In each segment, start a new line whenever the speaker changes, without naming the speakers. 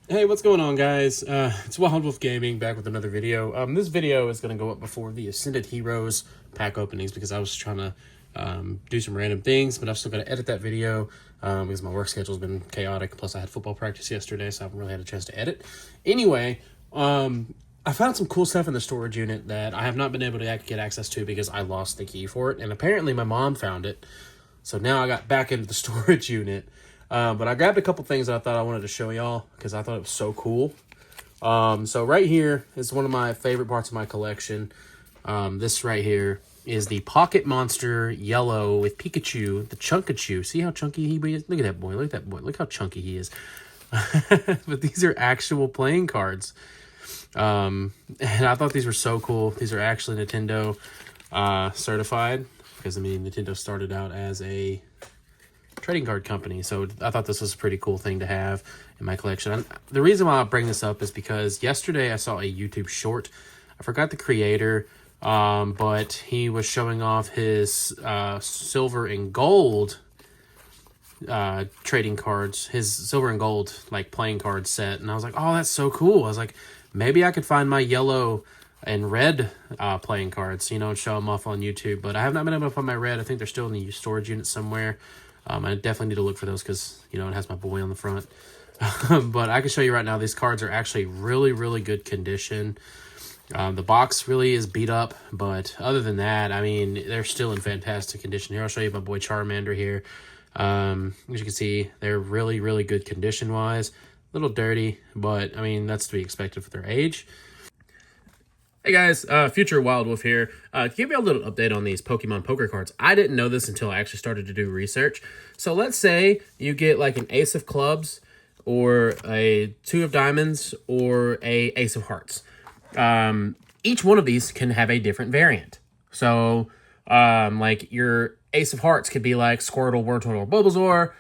Hey, what's going on, guys? It's Wild Wolf Gaming back with another video. This video is going to go up before the Ascended Heroes pack openings because I was trying to do some random things, but I've still got to edit that video because my work schedule's been chaotic. Plus, I had football practice yesterday, so I haven't really had a chance to edit. Anyway, I found some cool stuff in the storage unit that I have not been able to get access to because I lost the key for it, and apparently my mom found it. So now I got back into the storage unit. But I grabbed a couple things that I thought I wanted to show y'all because I thought it was so cool. So right here is one of my favorite parts of my collection. This right here is the Pocket Monster Yellow with Pikachu, the Chunkachu. See how chunky he is? Look at that boy. Look at that boy. Look how chunky he is. But these are actual playing cards. And I thought these were so cool. These are actually Nintendo certified because, I mean, Nintendo started out as a trading card company, so I thought this was a pretty cool thing to have in my collection. And the reason why I bring this up is because yesterday I saw a YouTube short. I forgot the creator, but he was showing off his silver and gold trading cards, his silver and gold like playing card set, and I was like, oh, that's so cool. I was like, maybe I could find my yellow and red playing cards, you know, and show them off on YouTube, but I have not been able to find my red. I think they're still in the storage unit somewhere. I definitely need to look for those because, you know, it has my boy on the front. But I can show you right now, these cards are actually really, really good condition. The box really is beat up, but other than that, I mean, they're still in fantastic condition. Here, I'll show you my boy Charmander here. As you can see, they're really, really good condition-wise. A little dirty, but, I mean, that's to be expected for their age. Hey guys, Future Wild Wolf here. To give you a little update on these Pokemon poker cards. I didn't know this until I actually started to do research. So let's say you get like an Ace of Clubs or a Two of Diamonds or a Ace of Hearts. Each one of these can have a different variant. So like your Ace of Hearts could be like Squirtle, Wartortle, or Bulbasaur,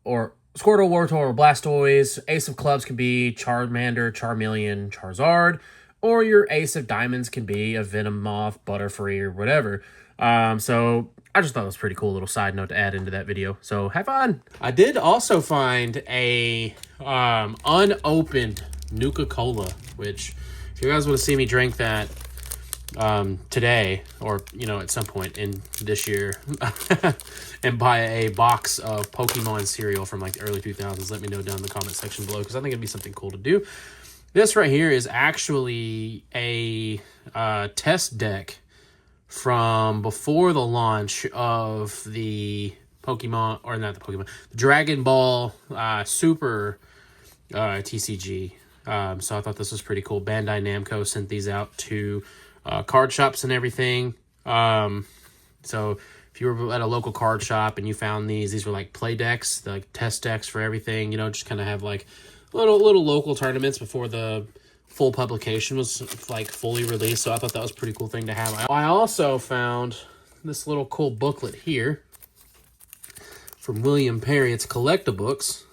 or Squirtle, Wartortle, or Blastoise. Ace of Clubs can be Charmander, Charmeleon, Charizard. Or your Ace of Diamonds can be a Venomoth, Butterfree, or whatever. So I just thought it was a pretty cool little side note to add into that video. So have fun. I did also find a unopened Nuka Cola, which if you guys want to see me drink that today, or, you know, at some point in this year, and buy a box of Pokemon cereal from like the early 2000s, let me know down in the comment section below, because I think it'd be something cool to do. This right here is actually a test deck from before the launch of the Pokemon, or not the Pokemon, the Dragon Ball Super TCG. So I thought this was pretty cool. Bandai Namco sent these out to card shops and everything. So if you were at a local card shop and you found these were like play decks, like test decks for everything, you know, just kind of have like little local tournaments before the full publication was like fully released. So I thought that was a pretty cool thing to have. I also found this little cool booklet here from William Perry. It's collectibles.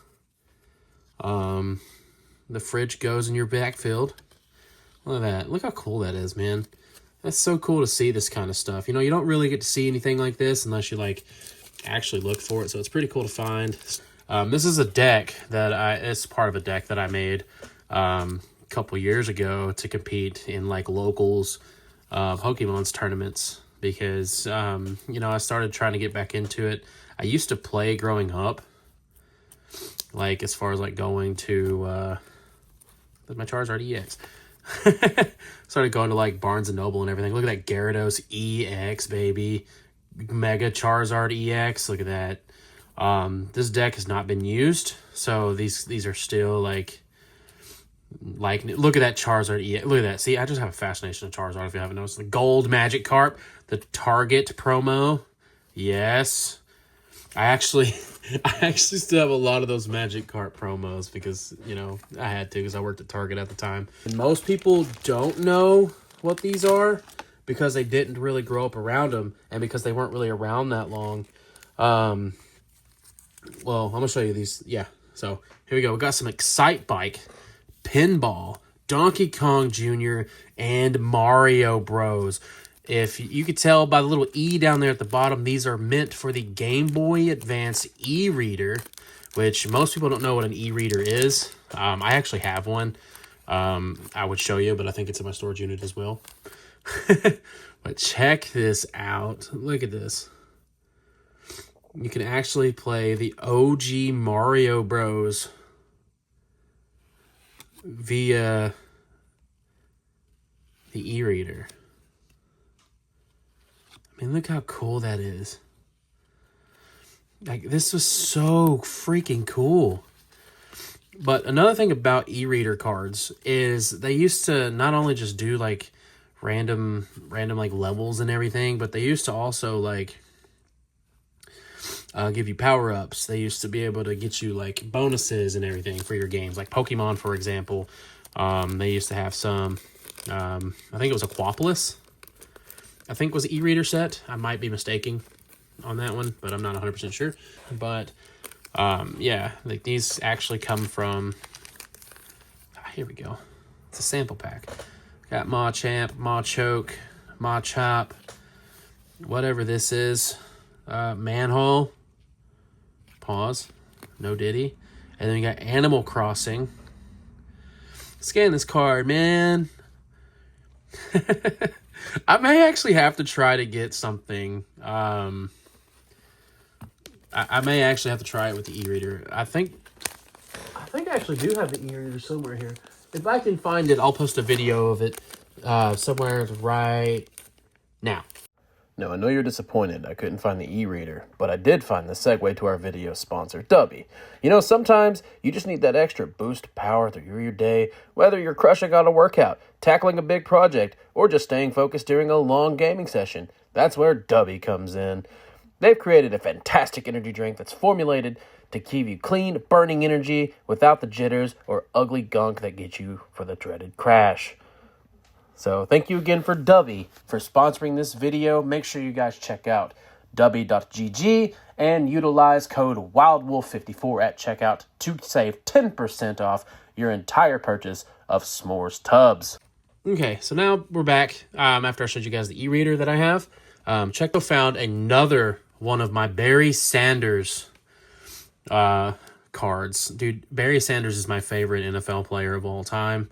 The fridge goes in your backfield. Look at that. Look how cool that is, man. That's so cool to see this kind of stuff. You know, you don't really get to see anything like this unless you like actually look for it. So it's pretty cool to find. This is a deck that it's part of a deck that I made a couple years ago to compete in like locals Pokemon's tournaments because, you know, I started trying to get back into it. I used to play growing up, like as far as like going to my Charizard EX. Started going to like Barnes and Noble and everything. Look at that Gyarados EX, baby. Mega Charizard EX. Look at that. This deck has not been used, so these are still like look at that Charizard EX. Look at that. See, I just have a fascination with Charizard, if you haven't noticed. The gold Magikarp, the Target promo. Yes. I actually still have a lot of those Magikarp promos because, you know, I had to because I worked at Target at the time. And most people don't know what these are because they didn't really grow up around them and because they weren't really around that long. Well, I'm going to show you these. Yeah, so here we go. We got some Excite Bike, Pinball, Donkey Kong Jr., and Mario Bros. If you could tell by the little E down there at the bottom, these are meant for the Game Boy Advance e-reader, which most people don't know what an e-reader is. I actually have one. I would show you, but I think it's in my storage unit as well. But check this out. Look at this. You can actually play the OG Mario Bros. Via the e-reader. I mean, look how cool that is. Like, this was so freaking cool. But another thing about e-reader cards is they used to not only just do like random like levels and everything, but they used to also like give you power-ups. They used to be able to get you like bonuses and everything for your games, like Pokemon, for example. They used to have some, I think it was Aquapolis, I think was e-reader set. I might be mistaken on that one, but I'm not 100% sure. But yeah, like these actually come from, here we go. It's a sample pack. Got Machamp, Machoke, Machop, whatever this is, Manhole, pause, no Diddy. And then we got Animal Crossing. Scan this card, man. I may actually have to try to get something. I may actually have to try it with the e-reader. I think I actually do have the e-reader somewhere here. If I can find it, I'll post a video of it somewhere right now.
Now, I know you're disappointed I couldn't find the e-reader, but I did find the segue to our video sponsor, Dubby. You know, sometimes you just need that extra boost of power through your day, whether you're crushing on a workout, tackling a big project, or just staying focused during a long gaming session. That's where Dubby comes in. They've created a fantastic energy drink that's formulated to give you clean, burning energy without the jitters or ugly gunk that gets you for the dreaded crash. So thank you again for Dubby for sponsoring this video. Make sure you guys check out dubby.gg and utilize code WildWolf54 at checkout to save 10% off your entire purchase of s'mores tubs.
Okay, so now we're back after I showed you guys the e-reader that I have. Checo found another one of my Barry Sanders cards. Dude, Barry Sanders is my favorite NFL player of all time.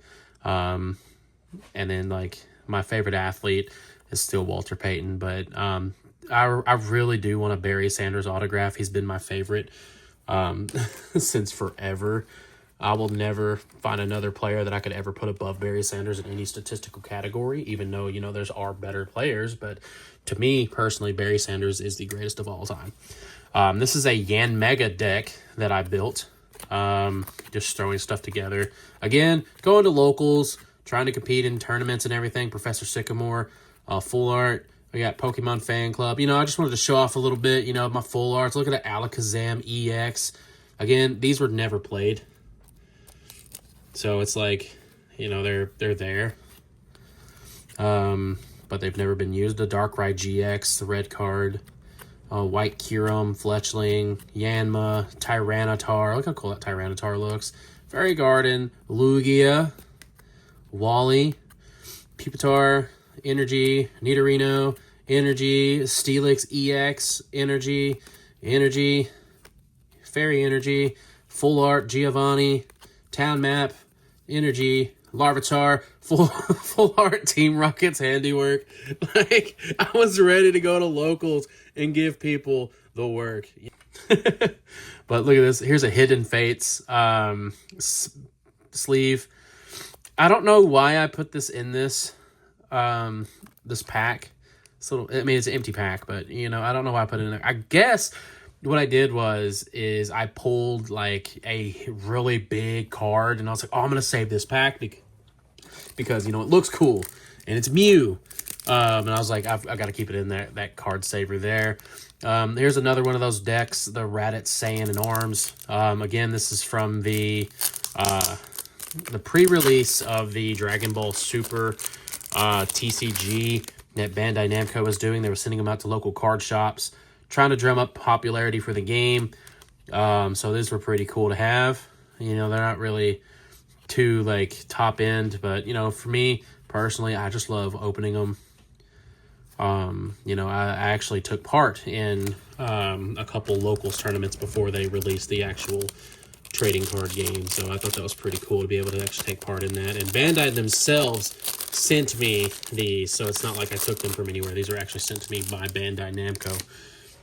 And then, like, my favorite athlete is still Walter Payton. But I really do want a Barry Sanders autograph. He's been my favorite since forever. I will never find another player that I could ever put above Barry Sanders in any statistical category, even though, you know, there's are better players. But to me, personally, Barry Sanders is the greatest of all time. This is a Yan Mega deck that I built. Just throwing stuff together. Again, going to locals, trying to compete in tournaments and everything. Professor Sycamore, full art. We got Pokemon Fan Club. You know, I just wanted to show off a little bit, you know, my full arts. Look at the Alakazam EX. Again, these were never played. So it's like, you know, they're there. But they've never been used. The Darkrai GX, the red card. White Kyurem, Fletchling, Yanma, Tyranitar. Look how cool that Tyranitar looks. Fairy Garden, Lugia, Wally, Pupitar, Energy, Nidorino, Energy, Steelix EX, Energy, Fairy Energy, Full Art, Giovanni, Town Map, Energy, Larvitar, full art Team Rocket's handiwork. Like, I was ready to go to locals and give people the work. But look at this. Here's a Hidden Fates sleeve. I don't know why I put this in this this pack. It's I mean, it's an empty pack, but, you know, I don't know why I put it in there. I guess what I did is I pulled like a really big card, and I was like, oh, I'm going to save this pack because, you know, it looks cool and it's Mew. And I was like, I've got to keep it in there, that card saver there. Here's another one of those decks, the Raditz Saiyan and Arms. Again, this is from the pre-release of the Dragon Ball Super TCG that Bandai Namco was doing. They were sending them out to local card shops, trying to drum up popularity for the game. So these were pretty cool to have. You know, they're not really too, like, top end, but, you know, for me personally, I just love opening them. You know, I actually took part in a couple locals tournaments before they released the actual trading card game. So I thought that was pretty cool to be able to actually take part in that. And Bandai themselves sent me these, so it's not like I took them from anywhere. These are actually sent to me by Bandai Namco.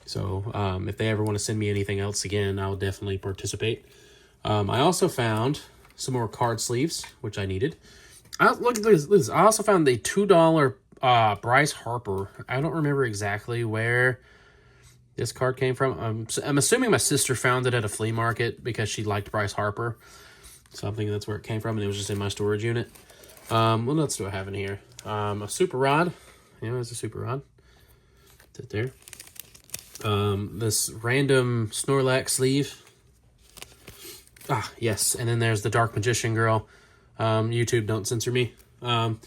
So if they ever want to send me anything else again, I'll definitely participate. I also found some more card sleeves, which I needed. Look at this. I also found the $2 Bryce Harper. I don't remember exactly where this card came from. I'm assuming my sister found it at a flea market because she liked Bryce Harper. So I'm thinking that's where it came from, and it was just in my storage unit. What else do I have in here? A super rod. Yeah, there's a super rod. Is it there? This random Snorlax sleeve. Ah, yes. And then there's the Dark Magician Girl. YouTube, don't censor me. Don't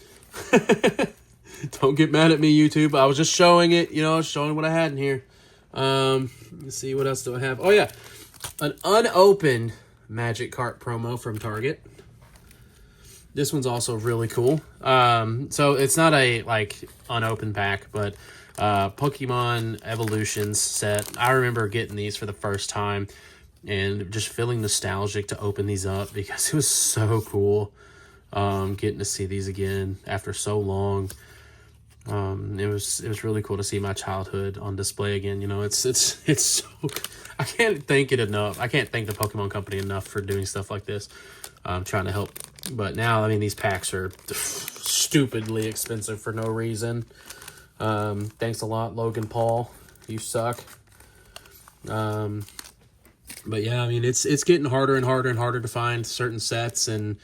get mad at me, YouTube. I was just showing it, showing what I had in here. Let's see, what else do I have? Oh, yeah. An unopened Magic Cart promo from Target. This one's also really cool. So it's not a, unopened pack, but Pokemon Evolutions set. I remember getting these for the first time and just feeling nostalgic to open these up because it was so cool getting to see these again after so long. It was really cool to see my childhood on display again. It's so, I can't thank it enough. I can't thank the Pokemon Company enough for doing stuff like this. Trying to help. But now, these packs are stupidly expensive for no reason. Thanks a lot, Logan Paul. You suck. But yeah, it's getting harder and harder and harder to find certain sets, and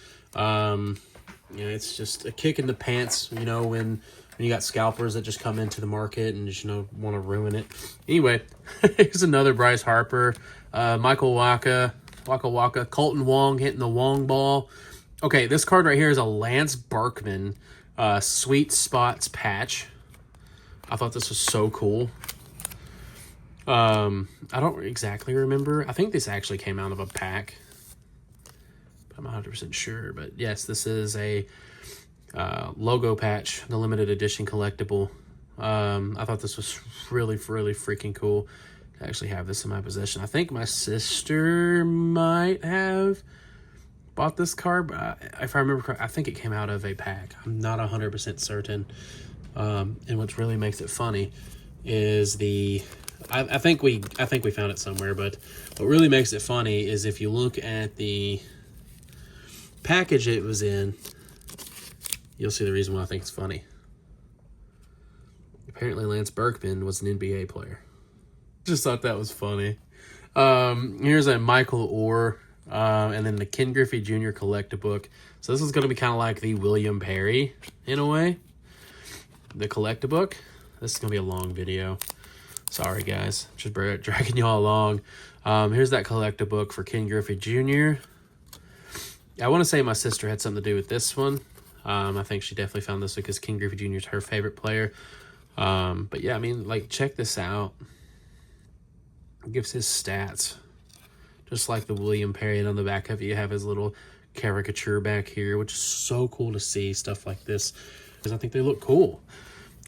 it's just a kick in the pants, when you got scalpers that just come into the market and just want to ruin it. Anyway, here's another Bryce Harper, Michael Waka, Colton Wong hitting the Wong ball. Okay, this card right here is a Lance Barkman Sweet Spots patch. I thought this was so cool. I don't exactly remember. I think this actually came out of a pack, but I'm not 100% sure. But yes, this is a logo patch, the limited edition collectible. I thought this was really, really freaking cool to actually have this in my possession. I think my sister might have bought this card, but if I remember correctly, I think it came out of a pack. I'm not 100% certain. And what really makes it funny is I think we found it somewhere, but what really makes it funny is if you look at the package it was in, you'll see the reason why I think it's funny. Apparently Lance Berkman was an NBA player. Just thought that was funny. Here's a Michael Orr, and then the Ken Griffey Jr. collectibook. So this is going to be kind of like the William Perry, in a way. The collectibook. This is going to be a long video. Sorry, guys. Just dragging y'all along. Here's that collectibook for Ken Griffey Jr. I want to say my sister had something to do with this one. I think she definitely found this because Ken Griffey Jr. is her favorite player. But yeah, check this out. It gives his stats. Just like the William Perry, and on the back of it, you have his little caricature back here, which is so cool to see stuff like this because I think they look cool.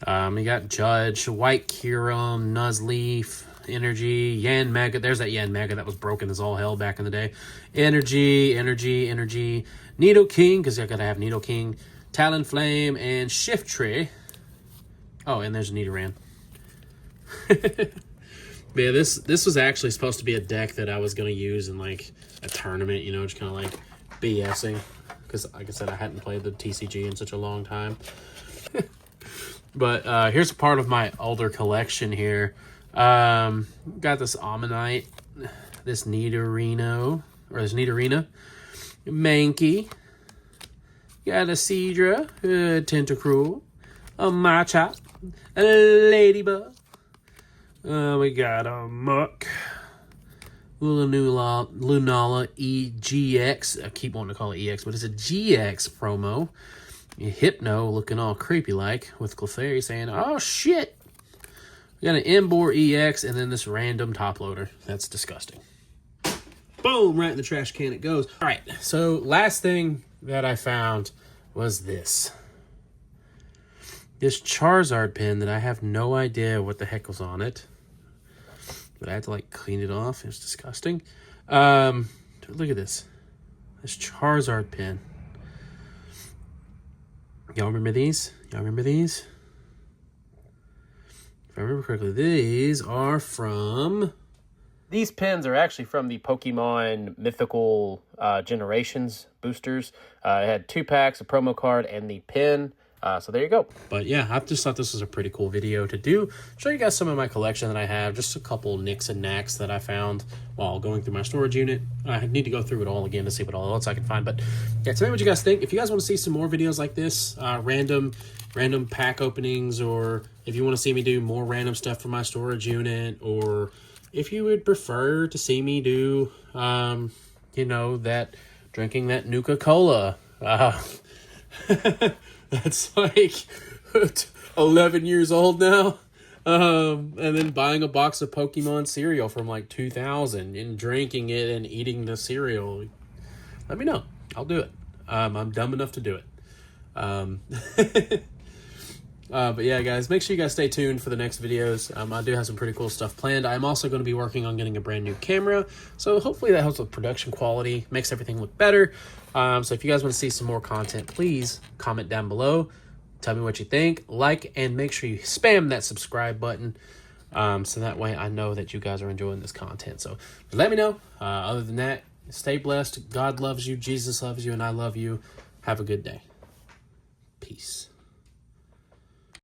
You got Judge, White Kiram, Nuzleaf, Energy, Yanmega. There's that Yanmega that was broken as all hell back in the day. Energy. Nidoking, because I gotta have Nidoking. Talonflame, and Shiftry. Oh, and there's Nidoran. But yeah, this was actually supposed to be a deck that I was going to use in, a tournament, just kind of, BSing. Because, like I said, I hadn't played the TCG in such a long time. But here's a part of my older collection here. Got this Ammonite, this Nidorino, Mankey. Got a Seadra, a Tentacruel, a Machop, a Ladybug. We got a Muck, Lunala EGX. I keep wanting to call it EX, but it's a GX promo. Hypno looking all creepy like with Clefairy saying, "Oh shit." We got an Embor EX and then this random top loader. That's disgusting. Boom, right in the trash can it goes. All right, so last thing that I found was this Charizard pin that I have no idea what the heck was on it. but I had to like clean it off. It was disgusting. Look at this. This Charizard pin. Y'all remember these? Y'all remember these? If I remember correctly, these are from...
These pins are actually from the Pokemon Mythical Generations boosters. It had 2 packs, a promo card, and the pin. So there you go.
But yeah, I just thought this was a pretty cool video to do. Show you guys some of my collection that I have. Just a couple nicks and knacks that I found while going through my storage unit. I need to go through it all again to see what all else I can find. But yeah, tell me what you guys think. If you guys want to see some more videos like this, random pack openings, or if you want to see me do more random stuff for my storage unit, or if you would prefer to see me do, you know, that drinking that Nuka Cola. That's like 11 years old now. And then buying a box of Pokemon cereal from like 2000 and drinking it and eating the cereal. Let me know. I'll do it. I'm dumb enough to do it. But yeah, guys, make sure you guys stay tuned for the next videos. I do have some pretty cool stuff planned. I'm also going to be working on getting a brand new camera, so hopefully that helps with production quality, makes everything look better. So if you guys want to see some more content, please comment down below. Tell me what you think, like, and make sure you spam that subscribe button, so that way I know that you guys are enjoying this content. So let me know. Other than that, stay blessed. God loves you, Jesus loves you, and I love you. Have a good day. Peace.